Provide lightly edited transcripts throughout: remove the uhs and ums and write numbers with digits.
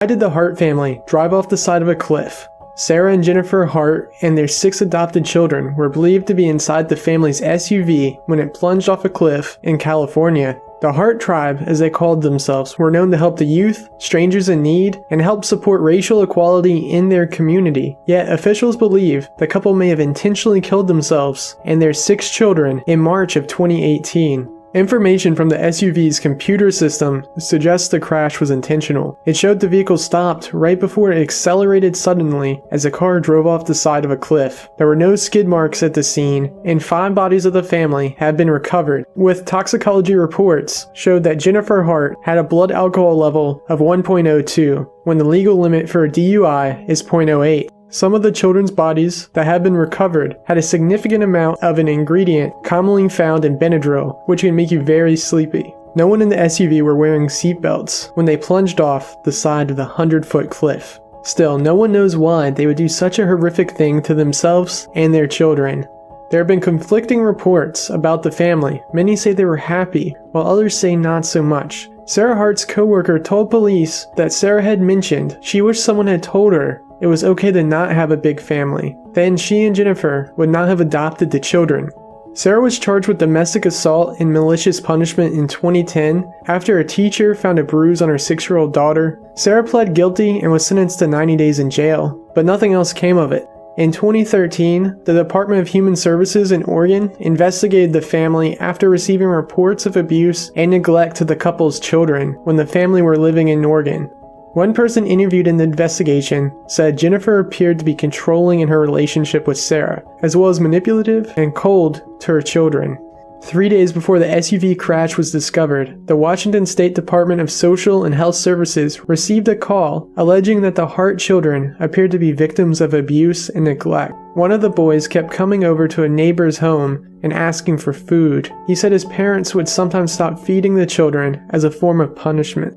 Why did the Hart family drive off the side of a cliff? Sarah and Jennifer Hart and their 6 adopted children were believed to be inside the family's SUV when it plunged off a cliff in California. The Hart tribe, as they called themselves, were known to help the youth, strangers in need, and help support racial equality in their community. Yet officials believe the couple may have intentionally killed themselves and their 6 children in March of 2018. Information from the SUV's computer system suggests the crash was intentional. It showed the vehicle stopped right before it accelerated suddenly as the car drove off the side of a cliff. There were no skid marks at the scene, and 5 bodies of the family had been recovered, with toxicology reports showed that Jennifer Hart had a blood alcohol level of 1.02, when the legal limit for a DUI is 0.08. Some of the children's bodies that had been recovered had a significant amount of an ingredient commonly found in Benadryl, which can make you very sleepy. No one in the SUV were wearing seatbelts when they plunged off the side of the 100-foot cliff. Still, no one knows why they would do such a horrific thing to themselves and their children. There have been conflicting reports about the family. Many say they were happy, while others say not so much. Sarah Hart's co-worker told police that Sarah had mentioned she wished someone had told her it was okay to not have a big family. Then she and Jennifer would not have adopted the children. Sarah was charged with domestic assault and malicious punishment in 2010 after a teacher found a bruise on her 6-year-old daughter. Sarah pled guilty and was sentenced to 90 days in jail, but nothing else came of it. In 2013, the Department of Human Services in Oregon investigated the family after receiving reports of abuse and neglect to the couple's children when the family were living in Oregon. One person interviewed in the investigation said Jennifer appeared to be controlling in her relationship with Sarah, as well as manipulative and cold to her children. 3 days before the SUV crash was discovered, the Washington State Department of Social and Health Services received a call alleging that the Hart children appeared to be victims of abuse and neglect. One of the boys kept coming over to a neighbor's home and asking for food. He said his parents would sometimes stop feeding the children as a form of punishment.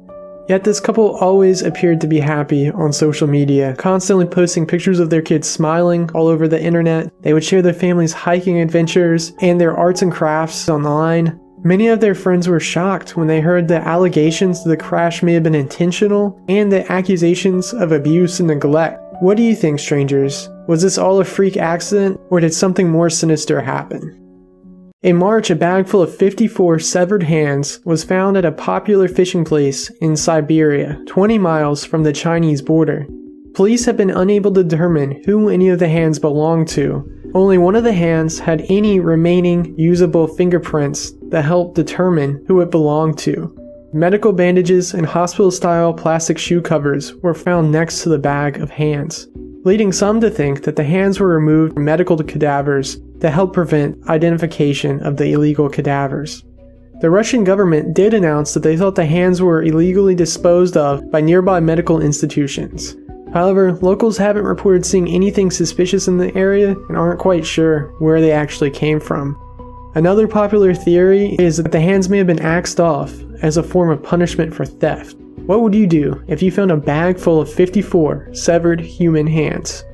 Yet this couple always appeared to be happy on social media, constantly posting pictures of their kids smiling all over the internet. They would share their family's hiking adventures and their arts and crafts online. Many of their friends were shocked when they heard the allegations the crash may have been intentional and the accusations of abuse and neglect. What do you think, strangers? Was this all a freak accident, or did something more sinister happen? In March, a bag full of 54 severed hands was found at a popular fishing place in Siberia, 20 miles from the Chinese border. Police have been unable to determine who any of the hands belonged to. Only one of the hands had any remaining usable fingerprints that helped determine who it belonged to. Medical bandages and hospital-style plastic shoe covers were found next to the bag of hands, leading some to think that the hands were removed from medical cadavers to help prevent identification of the illegal cadavers. The Russian government did announce that they thought the hands were illegally disposed of by nearby medical institutions. However, locals haven't reported seeing anything suspicious in the area and aren't quite sure where they actually came from. Another popular theory is that the hands may have been axed off as a form of punishment for theft. What would you do if you found a bag full of 54 severed human hands?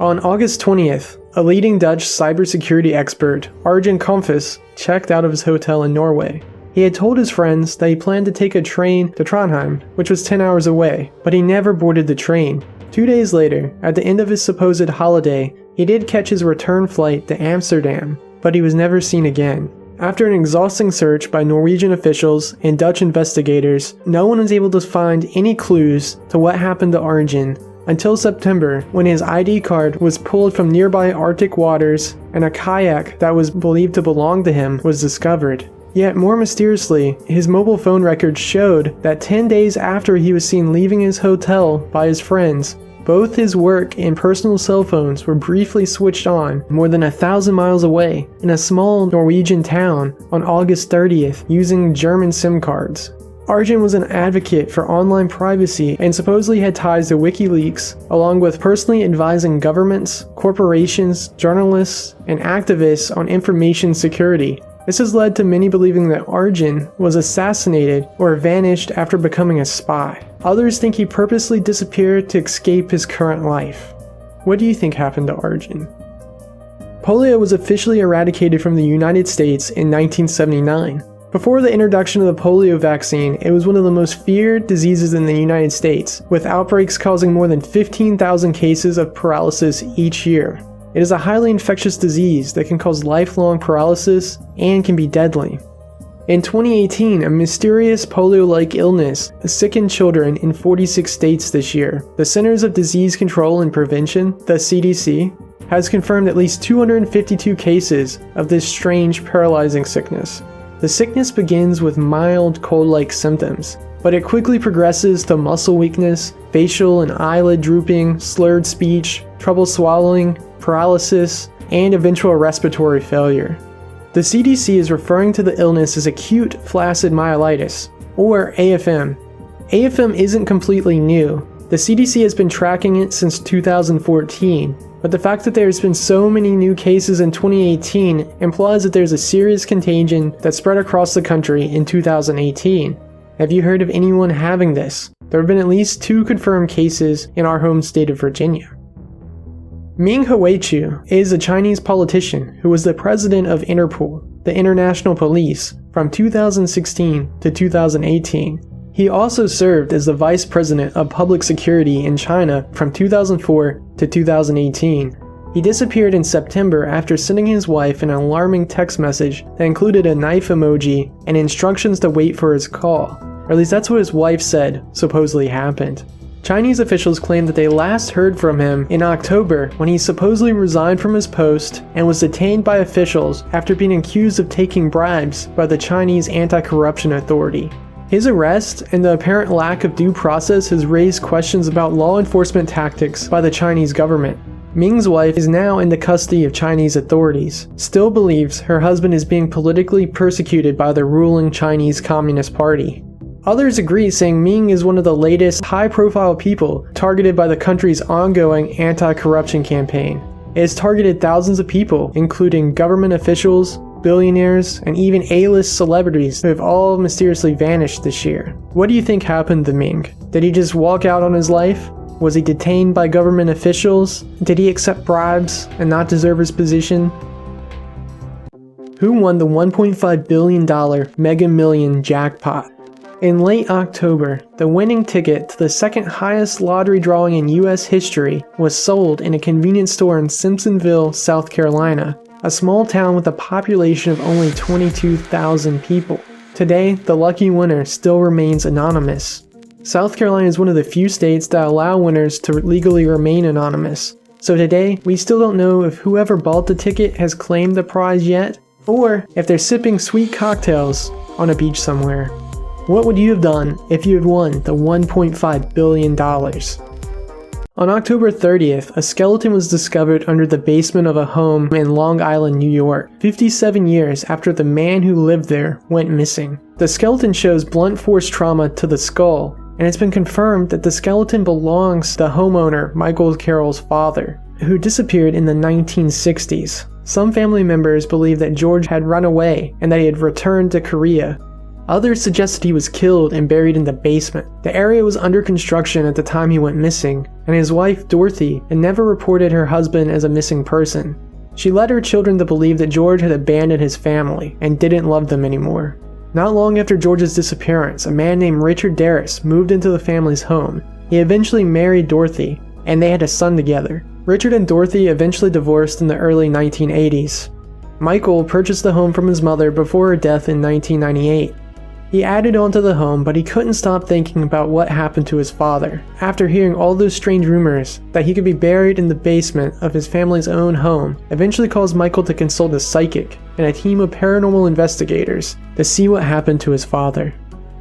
On August 20th, a leading Dutch cybersecurity expert, Arjen Komfus, checked out of his hotel in Norway. He had told his friends that he planned to take a train to Trondheim, which was 10 hours away, but he never boarded the train. 2 days later, at the end of his supposed holiday, he did catch his return flight to Amsterdam, but he was never seen again. After an exhausting search by Norwegian officials and Dutch investigators, no one was able to find any clues to what happened to Arjen until September, when his ID card was pulled from nearby Arctic waters and a kayak that was believed to belong to him was discovered. Yet more mysteriously, his mobile phone records showed that 10 days after he was seen leaving his hotel by his friends, both his work and personal cell phones were briefly switched on more than 1,000 miles away in a small Norwegian town on August 30th using German SIM cards. Arjen was an advocate for online privacy and supposedly had ties to WikiLeaks, along with personally advising governments, corporations, journalists, and activists on information security. This has led to many believing that Arjen was assassinated or vanished after becoming a spy. Others think he purposely disappeared to escape his current life. What do you think happened to Arjen? Polio was officially eradicated from the United States in 1979. Before the introduction of the polio vaccine, it was one of the most feared diseases in the United States, with outbreaks causing more than 15,000 cases of paralysis each year. It is a highly infectious disease that can cause lifelong paralysis and can be deadly. In 2018, a mysterious polio-like illness sickened children in 46 states this year. The Centers of Disease Control and Prevention, the CDC, has confirmed at least 252 cases of this strange paralyzing sickness. The sickness begins with mild cold-like symptoms, but it quickly progresses to muscle weakness, facial and eyelid drooping, slurred speech, trouble swallowing, paralysis, and eventual respiratory failure. The CDC is referring to the illness as acute flaccid myelitis, or AFM. AFM isn't completely new. The CDC has been tracking it since 2014, but the fact that there's been so many new cases in 2018 implies that there's a serious contagion that spread across the country in 2018. Have you heard of anyone having this? There have been at least 2 confirmed cases in our home state of Virginia. Ming Hoichu is a Chinese politician who was the president of Interpol, the international police, from 2016 to 2018. He also served as the vice president of public security in China from 2004 to 2018. He disappeared in September after sending his wife an alarming text message that included a knife emoji and instructions to wait for his call. Or at least that's what his wife said supposedly happened. Chinese officials claim that they last heard from him in October when he supposedly resigned from his post and was detained by officials after being accused of taking bribes by the Chinese Anti-Corruption Authority. His arrest and the apparent lack of due process has raised questions about law enforcement tactics by the Chinese government. Ming's wife is now in the custody of Chinese authorities, still believes her husband is being politically persecuted by the ruling Chinese Communist Party. Others agree, saying Ming is one of the latest high-profile people targeted by the country's ongoing anti-corruption campaign. It has targeted thousands of people, including government officials, billionaires, and even A-list celebrities who have all mysteriously vanished this year. What do you think happened to Ming? Did he just walk out on his life? Was he detained by government officials? Did he accept bribes and not deserve his position? Who won the $1.5 billion Mega Million jackpot? In late October, the winning ticket to the second highest lottery drawing in US history was sold in a convenience store in Simpsonville, South Carolina, a small town with a population of only 22,000 people. Today, the lucky winner still remains anonymous. South Carolina is one of the few states that allow winners to legally remain anonymous. So today, we still don't know if whoever bought the ticket has claimed the prize yet, or if they're sipping sweet cocktails on a beach somewhere. What would you have done if you had won the $1.5 billion? On October 30th, a skeleton was discovered under the basement of a home in Long Island, New York, 57 years after the man who lived there went missing. The skeleton shows blunt force trauma to the skull, and it's been confirmed that the skeleton belongs to the homeowner Michael Carroll's father, who disappeared in the 1960s. Some family members believe that George had run away and that he had returned to Korea. Others suggested he was killed and buried in the basement. The area was under construction at the time he went missing, and his wife, Dorothy, had never reported her husband as a missing person. She led her children to believe that George had abandoned his family and didn't love them anymore. Not long after George's disappearance, a man named Richard Darris moved into the family's home. He eventually married Dorothy, and they had a son together. Richard and Dorothy eventually divorced in the early 1980s. Michael purchased the home from his mother before her death in 1998. He added on to the home, but he couldn't stop thinking about what happened to his father. After hearing all those strange rumors that he could be buried in the basement of his family's own home, eventually caused Michael to consult a psychic and a team of paranormal investigators to see what happened to his father.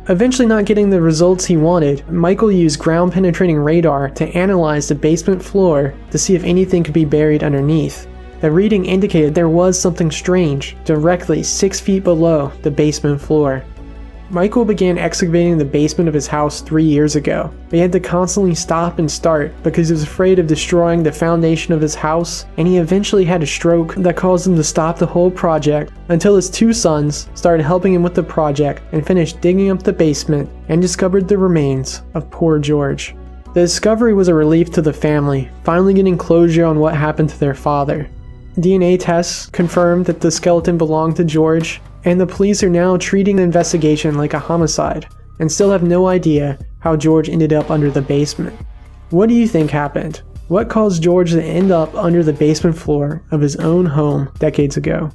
Eventually not getting the results he wanted, Michael used ground-penetrating radar to analyze the basement floor to see if anything could be buried underneath. The reading indicated there was something strange directly 6 feet below the basement floor. Michael began excavating the basement of his house 3 years ago, but he had to constantly stop and start because he was afraid of destroying the foundation of his house, and he eventually had a stroke that caused him to stop the whole project until his 2 sons started helping him with the project and finished digging up the basement and discovered the remains of poor George. The discovery was a relief to the family, finally getting closure on what happened to their father. DNA tests confirmed that the skeleton belonged to George, and the police are now treating the investigation like a homicide, and still have no idea how George ended up under the basement. What do you think happened? What caused George to end up under the basement floor of his own home decades ago?